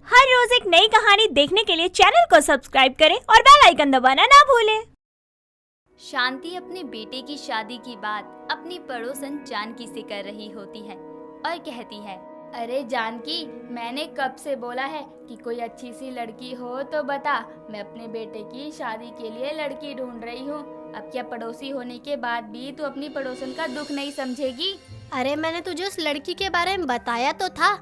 हर रोज एक नई कहानी देखने के लिए चैनल को सब्सक्राइब करें और बेल आइकन दबाना ना भूलें। शांति अपने बेटे की शादी की बात अपनी पड़ोसन जानकी से कर रही होती है और कहती है, अरे जानकी, मैंने कब से बोला है कि कोई अच्छी सी लड़की हो तो बता, मैं अपने बेटे की शादी के लिए लड़की ढूंढ रही हूँ। अब क्या पड़ोसी होने के बाद भी तू अपनी पड़ोसन का दुख नहीं समझेगी? अरे मैंने तुझे उस लड़की के बारे में बताया तो था,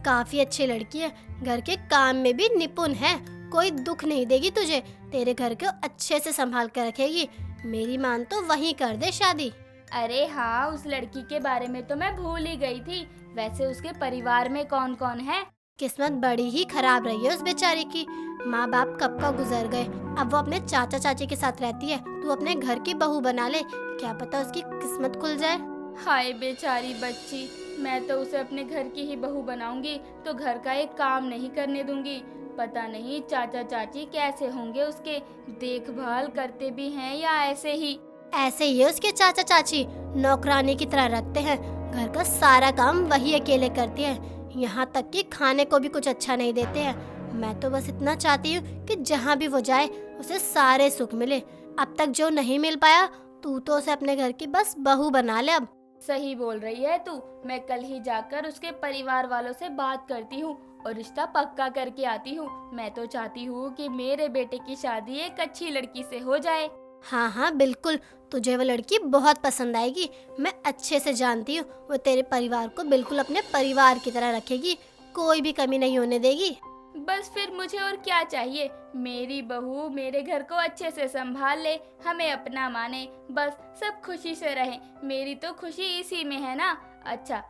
काफी अच्छी लड़की है, घर के काम में भी निपुण है, कोई दुख नहीं देगी तुझे, तेरे घर को अच्छे से संभाल कर रखेगी। मेरी मान तो वहीं कर दे शादी। अरे हाँ, उस लड़की के बारे में तो मैं भूल ही गई थी। वैसे उसके परिवार में कौन कौन है? किस्मत बड़ी ही खराब रही है उस बेचारी की, माँ बाप कब का गुजर गए, अब वो अपने चाचा चाची के साथ रहती है। तू अपने घर की बहू बना ले, क्या पता उसकी किस्मत खुल जाए। हाय बेचारी बच्ची, मैं तो उसे अपने घर की ही बहू बनाऊंगी तो घर का एक काम नहीं करने दूंगी। पता नहीं चाचा चाची कैसे होंगे, उसके देखभाल करते भी हैं या ऐसे ही? ऐसे ही है उसके चाचा चाची, नौकरानी की तरह रखते हैं, घर का सारा काम वही अकेले करती है, यहाँ तक कि खाने को भी कुछ अच्छा नहीं देते हैं। मैं तो बस इतना चाहती हूँ कि जहाँ भी वो जाए उसे सारे सुख मिले। अब तक जो नहीं मिल पाया, तू तो उसे अपने घर की बस बहू बना ले। अब सही बोल रही है तू, मैं कल ही जाकर उसके परिवार वालों से बात करती हूँ और रिश्ता पक्का करके आती हूँ। मैं तो चाहती हूँ कि मेरे बेटे की शादी एक अच्छी लड़की से हो जाए। हाँ हाँ बिल्कुल, तुझे वो लड़की बहुत पसंद आएगी, मैं अच्छे से जानती हूँ। वो तेरे परिवार को बिल्कुल अपने परिवार की तरह रखेगी, कोई भी कमी नहीं होने देगी। बस फिर मुझे और क्या चाहिए? मेरी बहू मेरे घर को अच्छे से संभाल ले, हमें अपना माने, बस सब खुशी से रहें। मेरी तो खुशी इसी में है ना। अच्छा,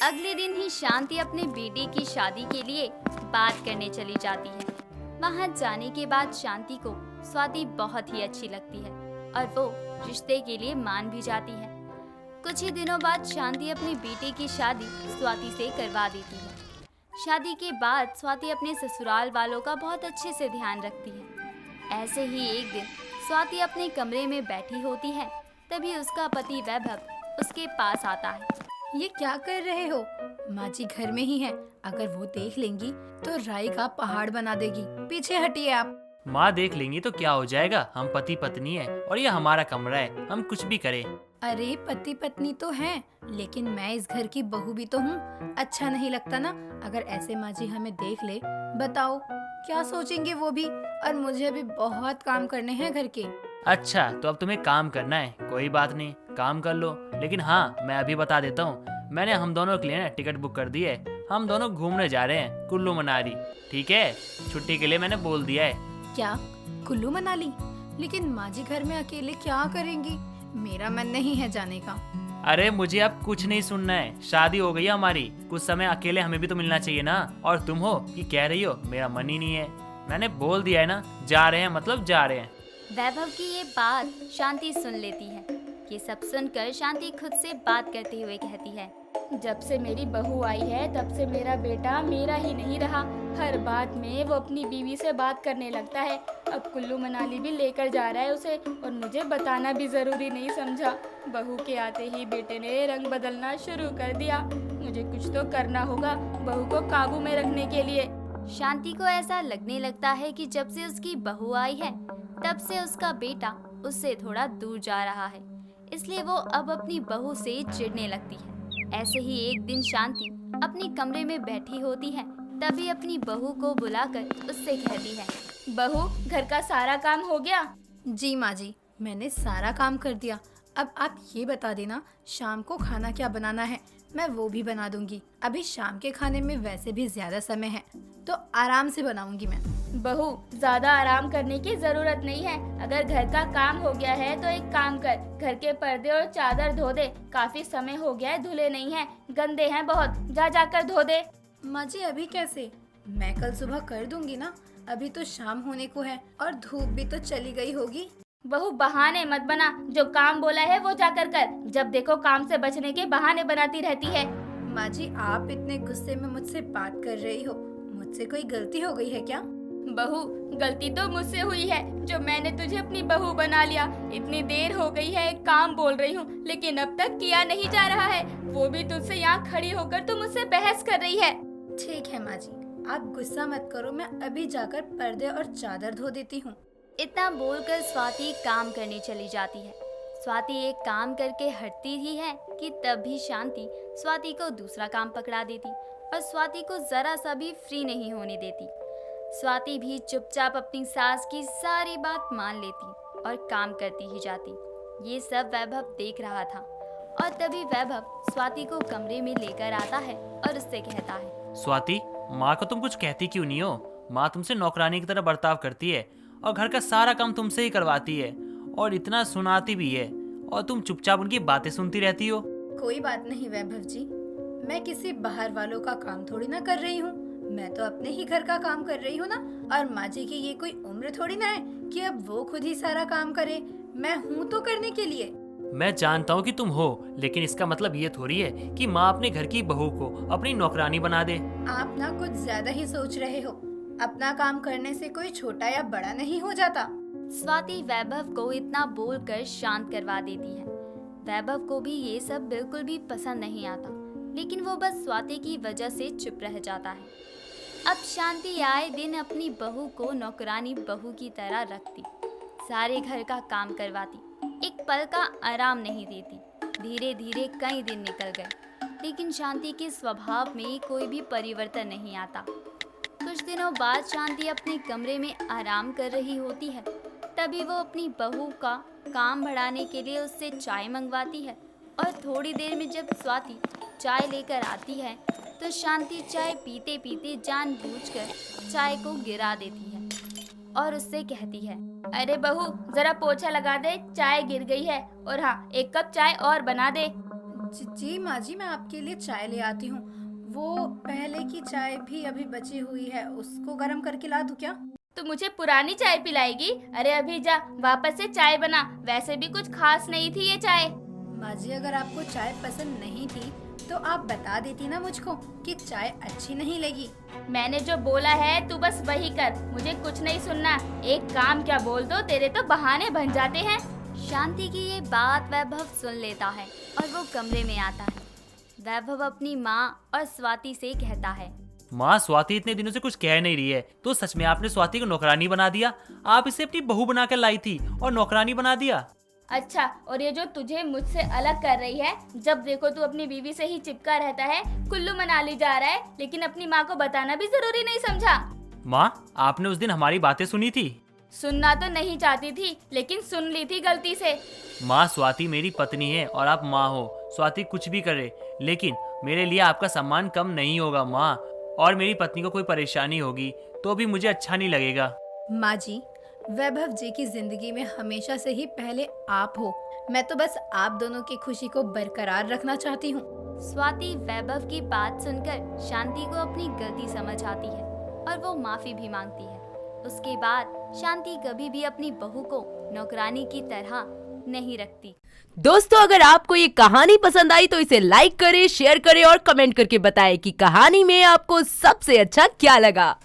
अगले दिन ही शांति अपने बेटे की शादी के लिए बात करने चली जाती है। वहाँ जाने के बाद शांति को स्वाति बहुत ही अच्छी लगती है और वो रिश्ते के लिए मान भी जाती है। कुछ ही दिनों बाद शांति अपने बेटे की शादी स्वाति से करवा देती है। शादी के बाद स्वाति अपने ससुराल वालों का बहुत अच्छे से ध्यान रखती है। ऐसे ही एक दिन स्वाति अपने कमरे में बैठी होती है, तभी उसका पति वैभव उसके पास आता है। ये क्या कर रहे हो? माँ जी घर में ही है, अगर वो देख लेंगी तो राई का पहाड़ बना देगी। पीछे हटिए आप। माँ देख लेंगी तो क्या हो जाएगा, हम पति पत्नी है और ये हमारा कमरा है, हम कुछ भी करें। अरे पति पत्नी तो हैं, लेकिन मैं इस घर की बहू भी तो हूँ। अच्छा नहीं लगता ना अगर ऐसे माँ जी हमें देख ले। बताओ क्या सोचेंगे वो भी, और मुझे भी बहुत काम करने हैं घर के। अच्छा तो अब तुम्हें काम करना है, कोई बात नहीं, काम कर लो। लेकिन हाँ, मैं अभी बता देता हूँ, मैंने हम दोनों के लिए ना टिकट बुक कर दी है। हम दोनों घूमने जा रहे हैं कुल्लू मनाली, ठीक है? छुट्टी के लिए मैंने बोल दिया है। क्या कुल्लू मनाली? लेकिन माँ जी घर में अकेले क्या करेंगी? मेरा मन नहीं है जाने का। अरे मुझे अब कुछ नहीं सुनना है, शादी हो गई है हमारी, कुछ समय अकेले हमें भी तो मिलना चाहिए ना। और तुम हो कि कह रही हो मेरा मन ही नहीं है। मैंने बोल दिया है ना, जा रहे हैं मतलब जा रहे हैं। वैभव की ये बात शांति सुन लेती है। ये सब सुनकर शांति खुद से बात करते हुए कहती है, जब से मेरी बहू आई है तब से मेरा बेटा मेरा ही नहीं रहा। हर बात में वो अपनी बीवी से बात करने लगता है। अब कुल्लू मनाली भी लेकर जा रहा है उसे, और मुझे बताना भी जरूरी नहीं समझा। बहू के आते ही बेटे ने रंग बदलना शुरू कर दिया। मुझे कुछ तो करना होगा बहू को काबू में रखने के लिए। शांति को ऐसा लगने लगता है कि जब से उसकी बहू आई है तब से उसका बेटा उससे थोड़ा दूर जा रहा है, इसलिए वो अब अपनी बहू से चिढ़ने लगती है। ऐसे ही एक दिन शांति अपने कमरे में बैठी होती है, तभी अपनी बहू को बुलाकर उससे कहती है, बहू घर का सारा काम हो गया? जी माँ जी, मैंने सारा काम कर दिया। अब आप ये बता देना शाम को खाना क्या बनाना है, मैं वो भी बना दूंगी। अभी शाम के खाने में वैसे भी ज्यादा समय है तो आराम से बनाऊंगी मैं। बहू ज्यादा आराम करने की जरूरत नहीं है। अगर घर का काम हो गया है तो एक काम कर, घर के पर्दे और चादर धो दे। काफी समय हो गया है धुले नहीं है, गंदे हैं बहुत, जा जाकर धो दे। माँ जी अभी कैसे? मैं कल सुबह कर दूंगी ना, अभी तो शाम होने को है और धूप भी तो चली गई होगी। बहू बहाने मत बना, जो काम बोला है वो जाकर कर। जब देखो काम से बचने के बहाने बनाती रहती है। माँ जी आप इतने गुस्से में मुझसे बात कर रही हो, मुझसे कोई गलती हो गई है क्या? बहू गलती तो मुझसे हुई है, जो मैंने तुझे अपनी बहू बना लिया। इतनी देर हो गई है, एक काम बोल रही हूँ लेकिन अब तक किया नहीं जा रहा है, वो भी तुझसे यहाँ खड़ी होकर तू मुझसे बहस कर रही है। ठीक है माँ जी, आप गुस्सा मत करो, मैं अभी जाकर पर्दे और चादर धो देती हूँ। इतना बोलकर स्वाति काम करने चली जाती है। स्वाति एक काम करके हटती ही है कि तभी शांति स्वाति को दूसरा काम पकड़ा देती और स्वाति को जरा सा भी फ्री नहीं होने देती। स्वाति भी चुपचाप अपनी सास की सारी बात मान लेती और काम करती ही जाती। ये सब वैभव देख रहा था और तभी वैभव स्वाति को कमरे में लेकर आता है और उससे कहता है, स्वाति, माँ को तुम कुछ कहती क्यों नहीं हो? माँ तुमसे नौकरानी की तरह बर्ताव करती है और घर का सारा काम तुमसे ही करवाती है और इतना सुनाती भी है, और तुम चुपचाप उनकी बातें सुनती रहती हो। कोई बात नहीं वैभव जी, मैं किसी बाहर वालों का काम थोड़ी ना कर रही हूँ, मैं तो अपने ही घर का काम कर रही हूँ ना। और माँ जी की ये कोई उम्र थोड़ी ना है कि अब वो खुद ही सारा काम करे, मैं हूँ तो करने के लिए। मैं जानता हूँ कि तुम हो, लेकिन इसका मतलब ये थोड़ी है कि माँ अपने घर की बहू को अपनी नौकरानी बना दे। आप ना कुछ ज्यादा ही सोच रहे हो, अपना काम करने से कोई छोटा या बड़ा नहीं हो जाता। स्वाति वैभव को इतना बोलकर शांत करवा देती है। वैभव को भी ये सब बिल्कुल भी पसंद नहीं आता, लेकिन वो बस स्वाति की वजह से चुप रह जाता है। अब शांति आए दिन अपनी बहू को नौकरानी बहू की तरह रखती, सारे घर का काम करवाती, एक पल का आराम नहीं देती। धीरे धीरे कई दिन निकल गए, लेकिन शांति के स्वभाव में कोई भी परिवर्तन नहीं आता। कुछ दिनों बाद शांति अपने कमरे में आराम कर रही होती है, तभी वो अपनी बहू का काम बढ़ाने के लिए उससे चाय मंगवाती है। और थोड़ी देर में जब स्वाति चाय लेकर आती है तो शांति चाय पीते पीते जानबूझकर चाय को गिरा देती है और उससे कहती है, अरे बहू जरा पोछा लगा दे, चाय गिर गई है, और हाँ एक कप चाय और बना दे। जी माँ जी, मैं आपके लिए चाय ले आती हूँ। वो पहले की चाय भी अभी बची हुई है, उसको गर्म करके ला दूँ क्या? तो मुझे पुरानी चाय पिलाएगी? अरे अभी जा वापस से चाय बना, वैसे भी कुछ खास नहीं थी ये चाय। माँ जी, अगर आपको चाय पसंद नहीं थी तो आप बता देती ना मुझको कि चाय अच्छी नहीं लगी। मैंने जो बोला है तू बस वही कर, मुझे कुछ नहीं सुनना। एक काम क्या बोल दो, तेरे तो बहाने बन जाते हैं। शांति की ये बात वैभव सुन लेता है और वो कमरे में आता है। वैभव अपनी माँ और स्वाति से कहता है, माँ, स्वाति इतने दिनों से कुछ कह नहीं रही है, तो सच में आपने स्वाति को नौकरानी बना दिया? आप इसे अपनी बहू बनाकर लाई थी और नौकरानी बना दिया? अच्छा, और ये जो तुझे मुझसे अलग कर रही है, जब देखो तू अपनी बीवी से ही चिपका रहता है, कुल्लू मनाली जा रहा है, लेकिन अपनी माँ को बताना भी जरूरी नहीं समझा। माँ, आपने उस दिन हमारी बातें सुनी थी? सुनना तो नहीं चाहती थी, लेकिन सुन ली थी गलती से। माँ, स्वाति मेरी पत्नी है और आप माँ हो। स्वाति कुछ भी करे, लेकिन मेरे लिए आपका सम्मान कम नहीं होगा माँ। और मेरी पत्नी को कोई परेशानी होगी तो भी मुझे अच्छा नहीं लगेगा। माँ जी, वैभव जी की जिंदगी में हमेशा से ही पहले आप हो, मैं तो बस आप दोनों की खुशी को बरकरार रखना चाहती हूँ। स्वाति वैभव की बात सुनकर शांति को अपनी गलती समझ आती है और वो माफी भी मांगती है। उसके बाद शांति कभी भी अपनी बहू को नौकरानी की तरह नहीं रखती। दोस्तों, अगर आपको ये कहानी पसंद आई तो इसे लाइक करें, शेयर करें और कमेंट करके बताएं कि कहानी में आपको सबसे अच्छा क्या लगा।